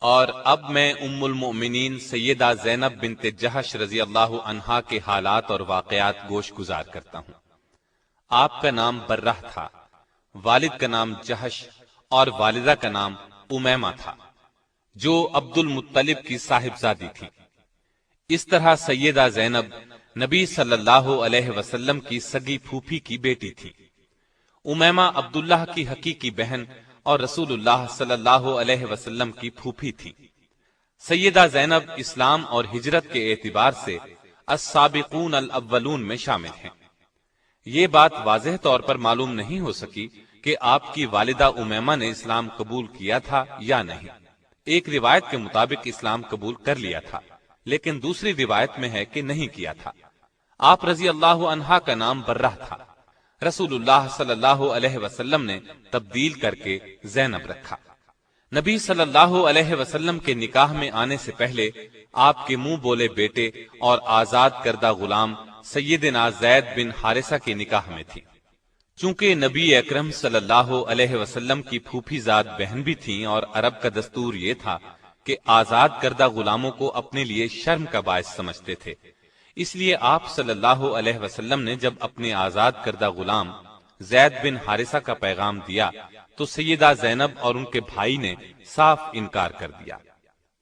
اور اب میں ام المؤمنین سیدہ زینب بنت جہش رضی اللہ عنہا کے حالات اور واقعات گوش گزار کرتا ہوں۔ آپ کا نام برہ تھا، والد کا نام جہش اور والدہ کا نام امیمہ تھا، جو عبد المطلب کی صاحبزادی تھی۔ اس طرح سیدہ زینب نبی صلی اللہ علیہ وسلم کی سگی پھوپھی کی بیٹی تھی۔ امیمہ عبداللہ کی حقیقی بہن اور رسول اللہ صلی اللہ علیہ وسلم کی پھوپھی تھی۔ سیدہ زینب اسلام اور ہجرت کے اعتبار سے السابقون الاولون میں شامل ہیں۔ یہ بات واضح طور پر معلوم نہیں ہو سکی کہ آپ کی والدہ امیمہ نے اسلام قبول کیا تھا یا نہیں۔ ایک روایت کے مطابق اسلام قبول کر لیا تھا، لیکن دوسری روایت میں ہے کہ نہیں کیا تھا۔ آپ رضی اللہ عنہا کا نام برہ تھا، رسول اللہ صلی اللہ علیہ وسلم نے تبدیل کر کے زینب رکھا۔ نبی صلی اللہ علیہ وسلم کے نکاح میں آنے سے پہلے آپ کے منہ بولے بیٹے اور آزاد کردہ غلام سیدنا زید بن حارثہ کے نکاح میں تھی۔ چونکہ نبی اکرم صلی اللہ علیہ وسلم کی پھوپھی زاد بہن بھی تھیں اور عرب کا دستور یہ تھا کہ آزاد کردہ غلاموں کو اپنے لیے شرم کا باعث سمجھتے تھے، اس لیے آپ صلی اللہ علیہ وسلم نے جب اپنے آزاد کردہ غلام زید بن حارثہ کا پیغام دیا تو سیدہ زینب اور ان کے بھائی نے صاف انکار کر دیا۔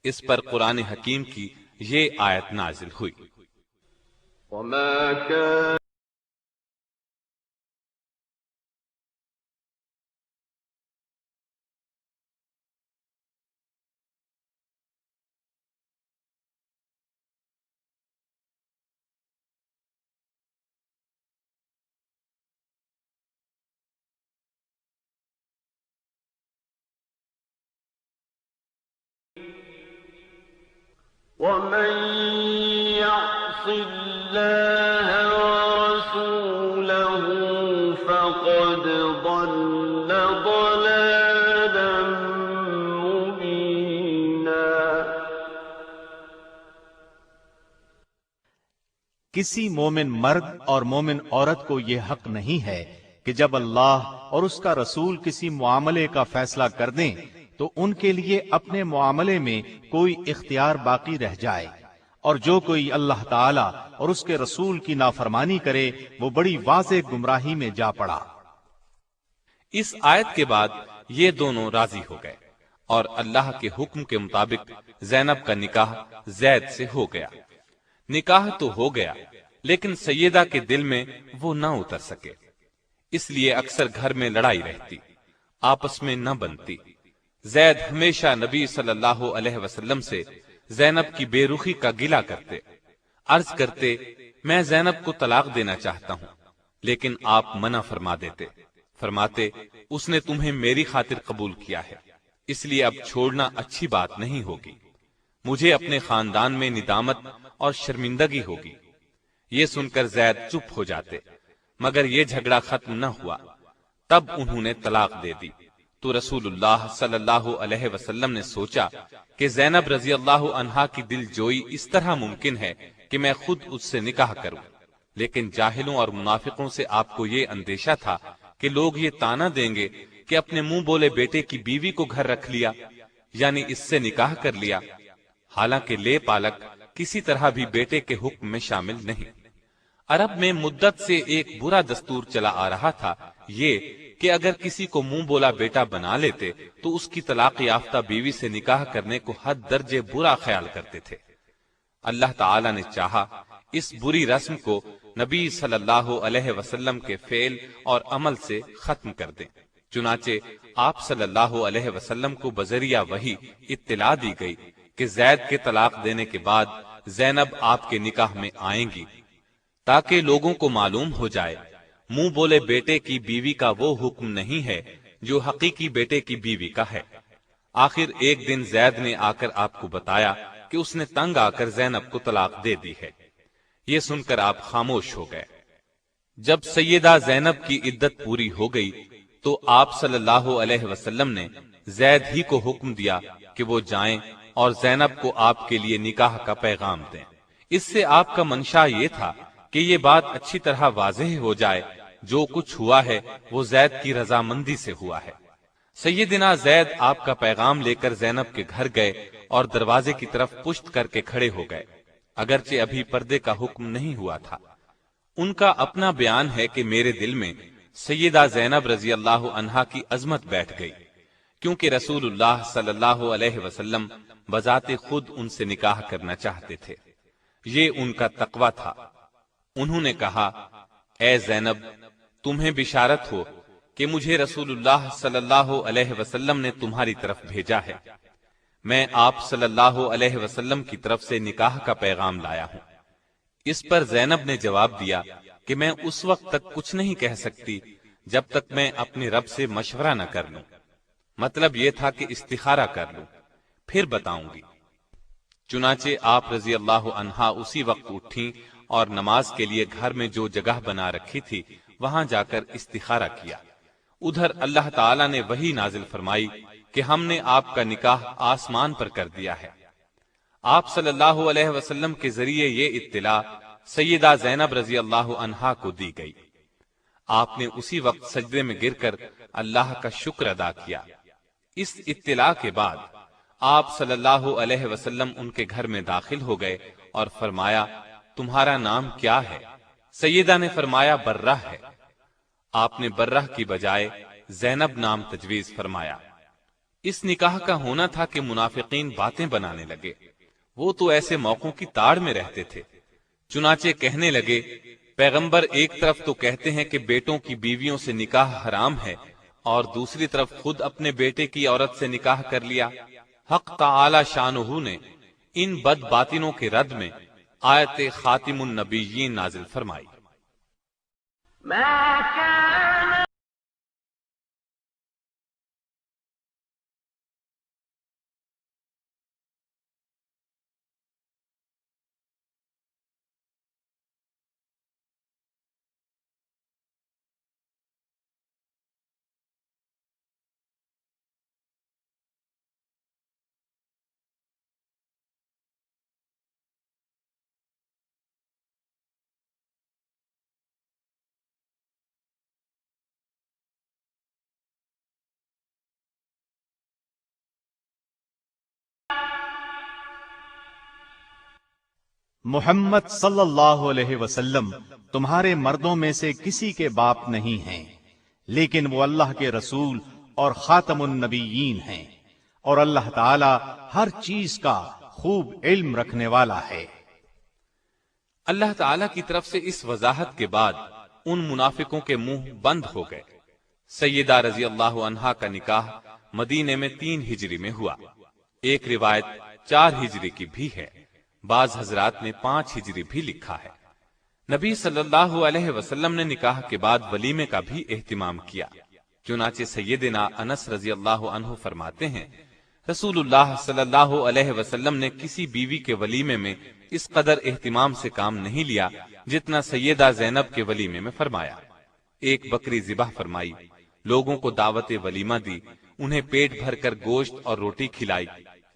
اس پر قرآن حکیم کی یہ آیت نازل ہوئی۔ وما كان ومن يعص الله ورسوله فقد ضل ضلالا مبينا۔ کسی مومن مرد اور مومن عورت کو یہ حق نہیں ہے کہ جب اللہ اور اس کا رسول کسی معاملے کا فیصلہ کر دیں تو ان کے لیے اپنے معاملے میں کوئی اختیار باقی رہ جائے، اور جو کوئی اللہ تعالی اور اس کے رسول کی نافرمانی کرے وہ بڑی واضح گمراہی میں جا پڑا۔ اس آیت کے بعد یہ دونوں راضی ہو گئے اور اللہ کے حکم کے مطابق زینب کا نکاح زید سے ہو گیا۔ نکاح تو ہو گیا، لیکن سیدہ کے دل میں وہ نہ اتر سکے، اس لیے اکثر گھر میں لڑائی رہتی، آپس میں نہ بنتی۔ زید ہمیشہ نبی صلی اللہ علیہ وسلم سے زینب کی بے رخی کا گلہ کرتے، عرض کرتے میں زینب کو طلاق دینا چاہتا ہوں، لیکن آپ منع فرما دیتے، فرماتے اس نے تمہیں میری خاطر قبول کیا ہے، اس لیے اب چھوڑنا اچھی بات نہیں ہوگی، مجھے اپنے خاندان میں ندامت اور شرمندگی ہوگی۔ یہ سن کر زید چپ ہو جاتے، مگر یہ جھگڑا ختم نہ ہوا، تب انہوں نے طلاق دے دی۔ تو رسول اللہ صلی اللہ علیہ وسلم نے سوچا کہ زینب رضی اللہ عنہا کی دل جوئی اس طرح ممکن ہے کہ میں خود اس سے نکاح کروں، لیکن جاہلوں اور منافقوں سے آپ کو یہ اندیشہ تھا کہ لوگ یہ طعنہ دیں گے کہ اپنے منہ بولے بیٹے کی بیوی کو گھر رکھ لیا، یعنی اس سے نکاح کر لیا، حالانکہ لے پالک کسی طرح بھی بیٹے کے حکم میں شامل نہیں۔ عرب میں مدت سے ایک برا دستور چلا آ رہا تھا، یہ کہ اگر کسی کو منہ بولا بیٹا بنا لیتے تو اس کی طلاق یافتہ بیوی سے نکاح کرنے کو حد درجے برا خیال کرتے تھے۔ اللہ تعالی نے چاہا اس بری رسم کو نبی صلی اللہ علیہ وسلم کے فعل اور عمل سے ختم کر دیں، چنانچہ آپ صلی اللہ علیہ وسلم کو بذریعہ وحی اطلاع دی گئی کہ زید کے طلاق دینے کے بعد زینب آپ کے نکاح میں آئیں گی، تاکہ لوگوں کو معلوم ہو جائے منہ بولے بیٹے کی بیوی کا وہ حکم نہیں ہے جو حقیقی بیٹے کی بیوی کا ہے۔ آخر ایک دن زید نے آ کر آپ کو بتایا کہ اس نے تنگ آ کر زینب کو طلاق دے دی ہے۔ یہ سن کر آپ خاموش ہو گئے۔ جب سیدہ زینب کی عدت پوری ہو گئی تو آپ صلی اللہ علیہ وسلم نے زید ہی کو حکم دیا کہ وہ جائیں اور زینب کو آپ کے لیے نکاح کا پیغام دیں۔ اس سے آپ کا منشا یہ تھا کہ یہ بات اچھی طرح واضح ہو جائے جو کچھ ہوا ہے وہ زید کی رضامندی سے ہوا ہے۔ سیدنا زید آپ کا پیغام لے کر زینب کے گھر گئے اور دروازے کی طرف پشت کر کے کھڑے ہو گئے، اگرچہ ابھی پردے کا حکم نہیں ہوا تھا۔ ان کا اپنا بیان ہے کہ میرے دل میں سیدہ زینب رضی اللہ عنہا کی عظمت بیٹھ گئی، کیونکہ رسول اللہ صلی اللہ علیہ وسلم بذات خود ان سے نکاح کرنا چاہتے تھے، یہ ان کا تقوی تھا۔ انہوں نے کہا، اے زینب، تمہیں بشارت ہو کہ مجھے رسول اللہ صلی اللہ علیہ وسلم نے تمہاری طرف بھیجا ہے، میں آپ صلی اللہ علیہ وسلم کی طرف سے نکاح کا پیغام لایا ہوں۔ اس پر زینب نے جواب دیا کہ میں اس وقت تک کچھ نہیں کہہ سکتی جب تک میں اپنے رب سے مشورہ نہ کر لوں، مطلب یہ تھا کہ استخارہ کر لوں، پھر بتاؤں گی۔ چنانچہ آپ رضی اللہ عنہا اسی وقت اٹھیں اور نماز کے لیے گھر میں جو جگہ بنا رکھی تھی وہاں جا کر استخارہ کیا۔ ادھر اللہ تعالی نے وحی نازل فرمائی کہ ہم نے آپ کا نکاح آسمان پر کر دیا ہے۔ آپ صلی اللہ علیہ وسلم کے ذریعے یہ اطلاع سیدہ زینب رضی اللہ عنہا کو دی گئی۔ آپ نے اسی وقت سجدے میں گر کر اللہ کا شکر ادا کیا۔ اس اطلاع کے بعد آپ صلی اللہ علیہ وسلم ان کے گھر میں داخل ہو گئے اور فرمایا، تمہارا نام کیا ہے؟ سیدہ نے فرمایا، برہ ہے۔ آپ نے برہ کی بجائے زینب نام تجویز فرمایا۔ اس نکاح کا ہونا تھا کہ منافقین باتیں بنانے لگے، وہ تو ایسے موقعوں کی تاڑ میں رہتے تھے، چنانچہ کہنے لگے، پیغمبر ایک طرف تو کہتے ہیں کہ بیٹوں کی بیویوں سے نکاح حرام ہے اور دوسری طرف خود اپنے بیٹے کی عورت سے نکاح کر لیا۔ حق تعالی شانہ نے ان بد باطنوں کے رد میں آیت خاتم النبیین نازل فرمائی۔ ما كان محمد صلی اللہ علیہ وسلم تمہارے مردوں میں سے کسی کے باپ نہیں ہیں، لیکن وہ اللہ کے رسول اور خاتم النبیین ہیں، اور اللہ تعالی ہر چیز کا خوب علم رکھنے والا ہے۔ اللہ تعالی کی طرف سے اس وضاحت کے بعد ان منافقوں کے منہ بند ہو گئے۔ سیدہ رضی اللہ عنہا کا نکاح مدینے میں 3 ہجری میں ہوا، ایک روایت 4 ہجری کی بھی ہے، بعض حضرات نے 5 ہجری بھی لکھا ہے۔ نبی صلی اللہ علیہ وسلم نے نکاح کے بعد ولیمے کا بھی اہتمام کیا، چنانچہ سیدنا انس رضی اللہ عنہ فرماتے ہیں، رسول اللہ صلی اللہ علیہ وسلم نے کسی بیوی کے ولیمے میں اس قدر اہتمام سے کام نہیں لیا جتنا سیدہ زینب کے ولیمے میں فرمایا۔ ایک بکری ذبح فرمائی، لوگوں کو دعوت ولیمہ دی، انہیں پیٹ بھر کر گوشت اور روٹی کھلائی،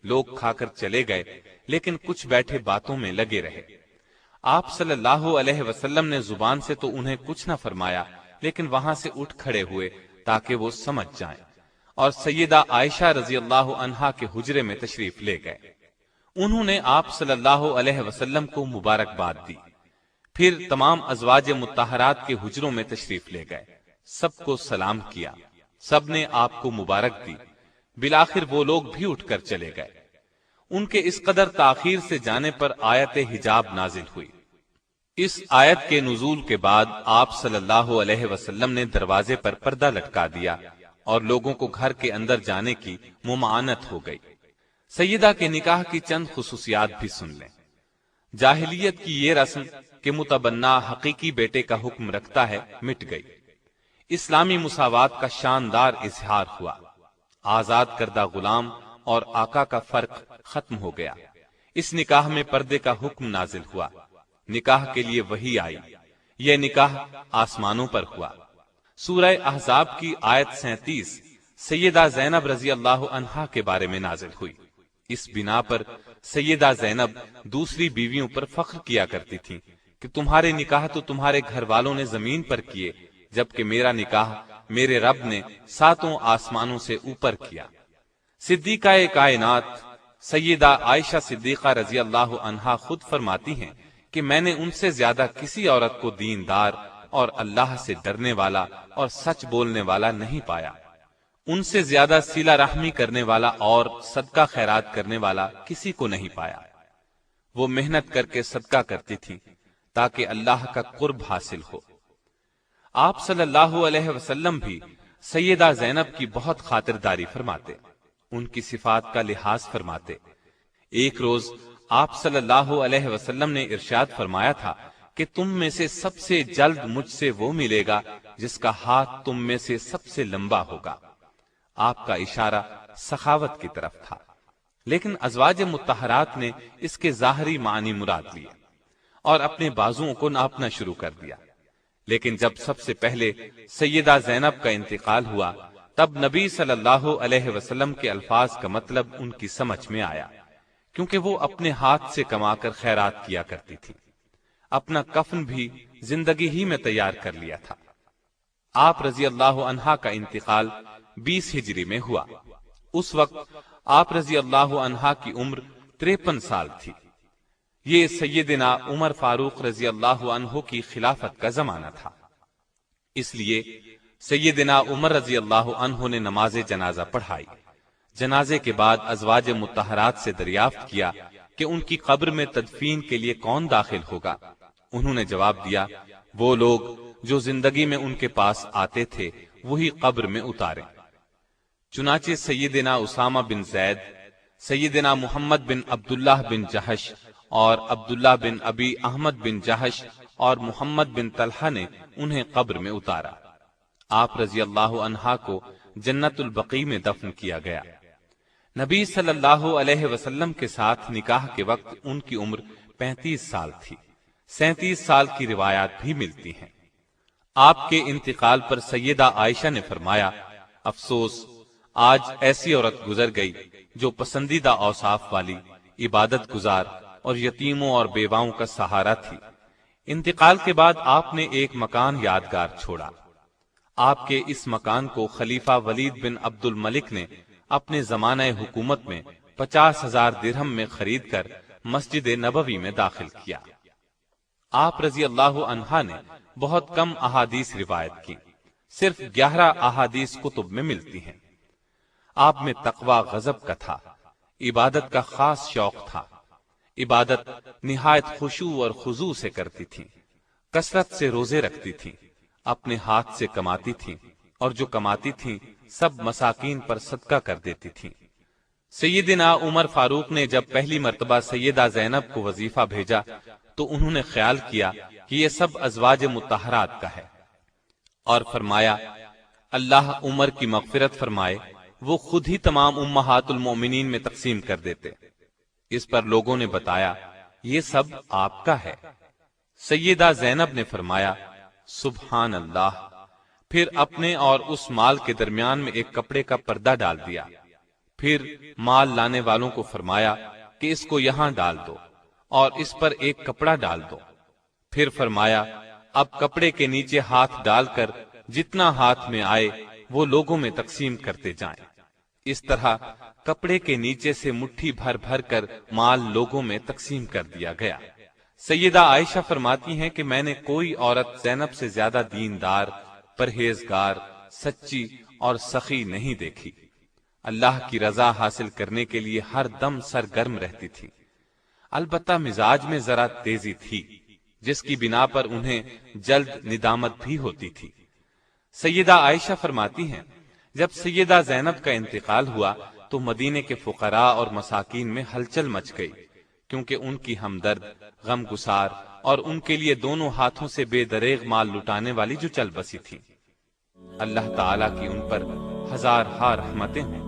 لوگ کھا کر چلے گئے، لیکن کچھ بیٹھے باتوں میں لگے رہے۔ آپ صلی اللہ علیہ وسلم نے زبان سے تو انہیں کچھ نہ فرمایا، لیکن وہاں سے اٹھ کھڑے ہوئے تاکہ وہ سمجھ جائیں، اور سیدہ عائشہ رضی اللہ عنہا کے حجرے میں تشریف لے گئے۔ انہوں نے آپ صلی اللہ علیہ وسلم کو مبارکباد دی، پھر تمام ازواج مطہرات کے حجروں میں تشریف لے گئے، سب کو سلام کیا، سب نے آپ کو مبارک دی، بالآخر وہ لوگ بھی اٹھ کر چلے گئے۔ ان کے اس قدر تاخیر سے جانے پر آیت حجاب نازل ہوئی۔ اس آیت کے نزول کے بعد آپ صلی اللہ علیہ وسلم نے دروازے پر پردہ لٹکا دیا اور لوگوں کو گھر کے اندر جانے کی ممانعت ہو گئی۔ سیدہ کے نکاح کی چند خصوصیات بھی سن لیں۔ جاہلیت کی یہ رسم کہ متبنہ حقیقی بیٹے کا حکم رکھتا ہے مٹ گئی۔ اسلامی مساوات کا شاندار اظہار ہوا، آزاد کردہ غلام اور آقا کا فرق ختم ہو گیا۔ اس نکاح میں پردے کا حکم نازل ہوا، نکاح کے لیے وحی آئی، یہ نکاح آسمانوں پر ہوا۔ سورہ احزاب کی آیت 37 سیدہ زینب رضی اللہ عنہا کے بارے میں نازل ہوئی۔ اس بنا پر سیدہ زینب دوسری بیویوں پر فخر کیا کرتی تھیں کہ تمہارے نکاح تو تمہارے گھر والوں نے زمین پر کیے، جبکہ میرا نکاح میرے رب نے 7 آسمانوں سے اوپر کیا۔ صدیقہ کائنات سیدہ عائشہ صدیقہ رضی اللہ عنہا خود فرماتی ہیں کہ میں نے ان سے زیادہ کسی عورت کو دیندار اور اللہ سے ڈرنے والا اور سچ بولنے والا نہیں پایا۔ ان سے زیادہ صلہ رحمی کرنے والا اور صدقہ خیرات کرنے والا کسی کو نہیں پایا۔ وہ محنت کر کے صدقہ کرتی تھی تاکہ اللہ کا قرب حاصل ہو۔ آپ صلی اللہ علیہ وسلم بھی سیدہ زینب کی بہت خاطرداری فرماتے، ان کی صفات کا لحاظ فرماتے۔ ایک روز آپ صلی اللہ علیہ وسلم نے ارشاد فرمایا تھا کہ تم میں سے سب سے جلد مجھ سے وہ ملے گا جس کا ہاتھ تم میں سے سب سے لمبا ہوگا۔ آپ کا اشارہ سخاوت کی طرف تھا، لیکن ازواج مطہرات نے اس کے ظاہری معنی مراد لیے اور اپنے بازوؤں کو ناپنا شروع کر دیا۔ لیکن جب سب سے پہلے سیدہ زینب کا انتقال ہوا تب نبی صلی اللہ علیہ وسلم کے الفاظ کا مطلب ان کی سمجھ میں آیا، کیونکہ وہ اپنے ہاتھ سے کما کر خیرات کیا کرتی تھی۔ اپنا کفن بھی زندگی ہی میں تیار کر لیا تھا۔ آپ رضی اللہ عنہا کا انتقال 20 ہجری میں ہوا۔ اس وقت آپ رضی اللہ عنہا کی عمر 53 سال تھی۔ یہ سیدنا عمر فاروق رضی اللہ عنہ کی خلافت کا زمانہ تھا، اس لیے سیدنا عمر رضی اللہ عنہ نے نماز جنازہ پڑھائی۔ جنازے کے بعد ازواج مطہرات سے دریافت کیا کہ ان کی قبر میں تدفین کے لیے کون داخل ہوگا۔ انہوں نے جواب دیا، وہ لوگ جو زندگی میں ان کے پاس آتے تھے وہی قبر میں اتاریں۔ چنانچہ سیدنا اسامہ بن زید، سیدنا محمد بن عبداللہ بن جہش اور عبداللہ بن ابی احمد بن جہش اور محمد بن طلحہ نے انہیں قبر میں اتارا۔ آپ رضی اللہ عنہا کو جنت البقیع میں دفن کیا گیا۔ نبی صلی اللہ علیہ وسلم کے ساتھ نکاح کے وقت ان کی عمر 35 سال تھی۔ 37 سال کی روایات بھی ملتی ہیں۔ آپ کے انتقال پر سیدہ عائشہ نے فرمایا، افسوس، آج ایسی عورت گزر گئی جو پسندیدہ اوصاف والی، عبادت گزار اور یتیموں اور بیواؤں کا سہارا تھی۔ انتقال کے بعد آپ نے ایک مکان یادگار چھوڑا۔ آپ کے اس مکان کو خلیفہ ولید بن عبد الملک نے اپنے زمانہ حکومت میں 50,000 درہم میں خرید کر مسجد نبوی میں داخل کیا۔ آپ رضی اللہ عنہا نے بہت کم احادیث روایت کی، صرف 11 احادیث کتب میں ملتی ہیں۔ آپ میں تقوی غضب کا تھا، عبادت کا خاص شوق تھا۔ عبادت نہایت خشوع اور خضوع سے کرتی تھی، کثرت سے روزے رکھتی تھی، اپنے ہاتھ سے کماتی تھی اور جو کماتی تھی سب مساکین پر صدقہ کر دیتی تھی۔ سیدنا عمر فاروق نے جب پہلی مرتبہ سیدہ زینب کو وظیفہ بھیجا تو انہوں نے خیال کیا کہ یہ سب ازواج مطہرات کا ہے، اور فرمایا، اللہ عمر کی مغفرت فرمائے، وہ خود ہی تمام امہات المومنین میں تقسیم کر دیتے۔ اس پر لوگوں نے بتایا، یہ سب آپ کا ہے۔ سیدہ زینب نے فرمایا، سبحان اللہ، پھر اپنے اور اس مال کے درمیان میں ایک کپڑے کا پردہ ڈال دیا۔ پھر مال لانے والوں کو فرمایا کہ اس کو یہاں ڈال دو اور اس پر ایک کپڑا ڈال دو۔ پھر فرمایا، اب کپڑے کے نیچے ہاتھ ڈال کر جتنا ہاتھ میں آئے وہ لوگوں میں تقسیم کرتے جائیں۔ اس طرح کپڑے کے نیچے سے مٹھی بھر بھر کر مال لوگوں میں تقسیم کر دیا گیا۔ سیدہ عائشہ فرماتی ہیں کہ میں نے کوئی عورت زینب سے زیادہ دیندار، پرہیزگار، سچی اور سخی نہیں دیکھی۔ اللہ کی رضا حاصل کرنے کے لیے ہر دم سرگرم رہتی تھی۔ البتہ مزاج میں ذرا تیزی تھی، جس کی بنا پر انہیں جلد ندامت بھی ہوتی تھی۔ سیدہ عائشہ فرماتی ہیں، جب سیدہ زینب کا انتقال ہوا تو مدینے کے فقراء اور مساکین میں ہلچل مچ گئی، کیونکہ ان کی ہمدرد، غم گسار اور ان کے لیے دونوں ہاتھوں سے بے دریغ مال لٹانے والی جو چل بسی تھی۔ اللہ تعالیٰ کی ان پر ہزارہا رحمتیں ہوں۔